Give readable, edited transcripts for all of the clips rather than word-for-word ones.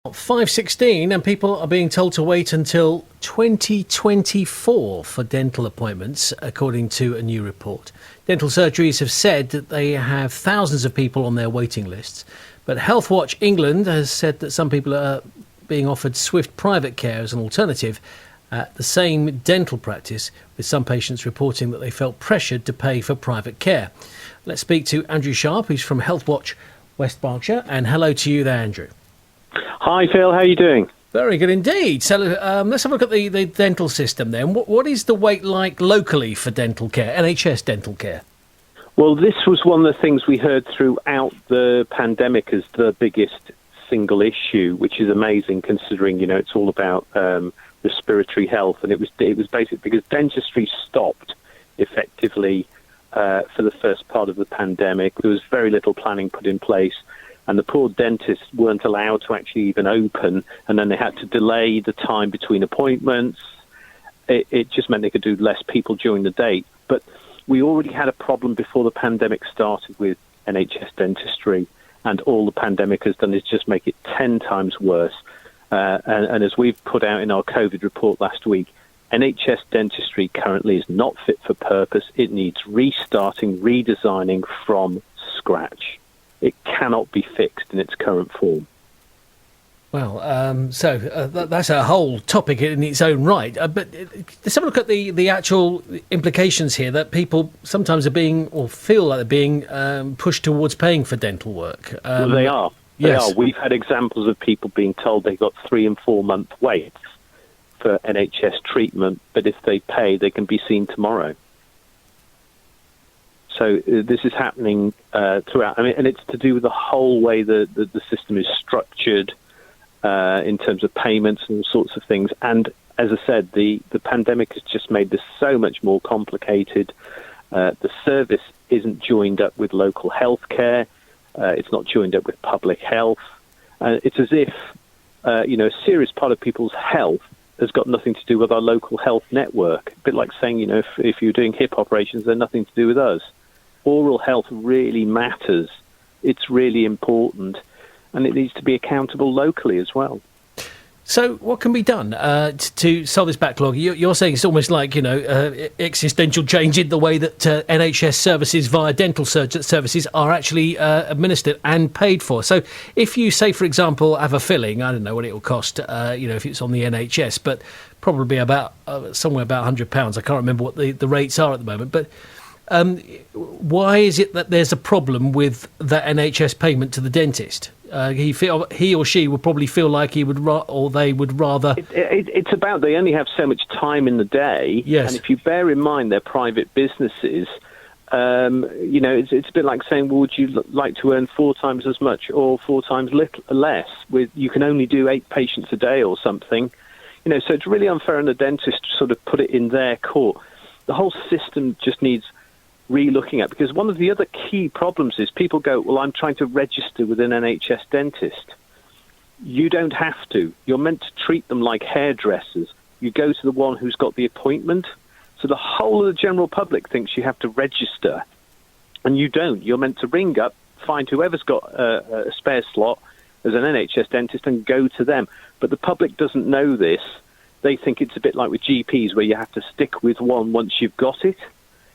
5:16 and people are being told to wait until 2024 for dental appointments, according to a new report. Dental surgeries have said that they have thousands of people on their waiting lists, but Health Watch England has said that some people are being offered swift private care as an alternative at the same dental practice, with some patients reporting that they felt pressured to pay for private care. Let's speak to Andrew Sharp, who's from Health Watch West Berkshire, and hello to you there, Andrew. Hi Phil, how are you doing? Very good indeed. So let's have a look at the dental system then. What is the wait like locally for dental care, NHS dental care? Well, this was one of the things we heard throughout the pandemic as the biggest single issue, which is amazing considering, it's all about respiratory health. And it was basically because dentistry stopped effectively for the first part of the pandemic. There was very little planning put in place. And the poor dentists weren't allowed to actually even open, and then they had to delay the time between appointments. It just meant they could do less people during the day. But we already had a problem before the pandemic started with NHS dentistry, and all the pandemic has done is just make it 10 times worse. And as we've put out in our COVID report last week, NHS dentistry currently is not fit for purpose. It needs restarting, redesigning from scratch. It cannot be fixed in its current form. Well, that's a whole topic in its own right. But let's have a look at the actual implications here, that people sometimes are being, or feel like they're being pushed towards paying for dental work. Well, they are. Yes. They are. We've had examples of people being told they've got 3 and 4 month waits for NHS treatment, but if they pay, they can be seen tomorrow. So this is happening throughout. And it's to do with the whole way the system is structured in terms of payments and all sorts of things. And as I said, the pandemic has just made this so much more complicated. The service isn't joined up with local health care. It's not joined up with public health. It's as if, a serious part of people's health has got nothing to do with our local health network. A bit like saying, if you're doing hip operations, they're nothing to do with us. Oral health really matters. It's really important, and it needs to be accountable locally as well. So what can be done to solve this backlog? You're saying it's almost like, existential change in the way that NHS services via dental services are actually administered and paid for. So if you, say, for example, have a filling, I don't know what it will cost, if it's on the NHS, but probably about somewhere about £100. I can't remember what the rates are at the moment, but why is it that there's a problem with that NHS payment to the dentist? He or she would probably feel like they would rather. It's about they only have so much time in the day. Yes. And if you bear in mind they're private businesses, it's a bit like saying, well, would you like to earn 4 times as much or 4 times less? You can only do 8 patients a day or something. So it's really unfair on the dentist to sort of put it in their court. The whole system just needs re-looking at, because one of the other key problems is people go, well, I'm trying to register with an NHS dentist. You don't have to. You're meant to treat them like hairdressers. You go to the one who's got the appointment. So the whole of the general public thinks you have to register, and you don't. You're meant to ring up, find whoever's got a spare slot as an NHS dentist and go to them. But the public doesn't know this. They think it's a bit like with GPs where you have to stick with one once you've got it.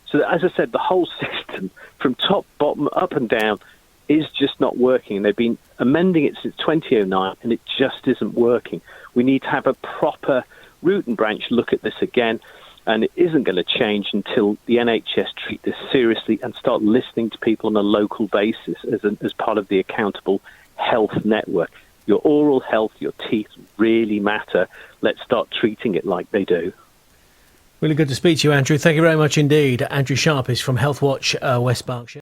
So as I said, the whole system from top, bottom, up and down is just not working. They've been amending it since 2009 and it just isn't working. We need to have a proper root and branch look at this again, and it isn't going to change until the NHS treat this seriously and start listening to people on a local basis as part of the accountable health network. Your oral health, your teeth really matter. Let's start treating it like they do. Really good to speak to you, Andrew. Thank you very much indeed. Andrew Sharp is from Health Watch West Berkshire.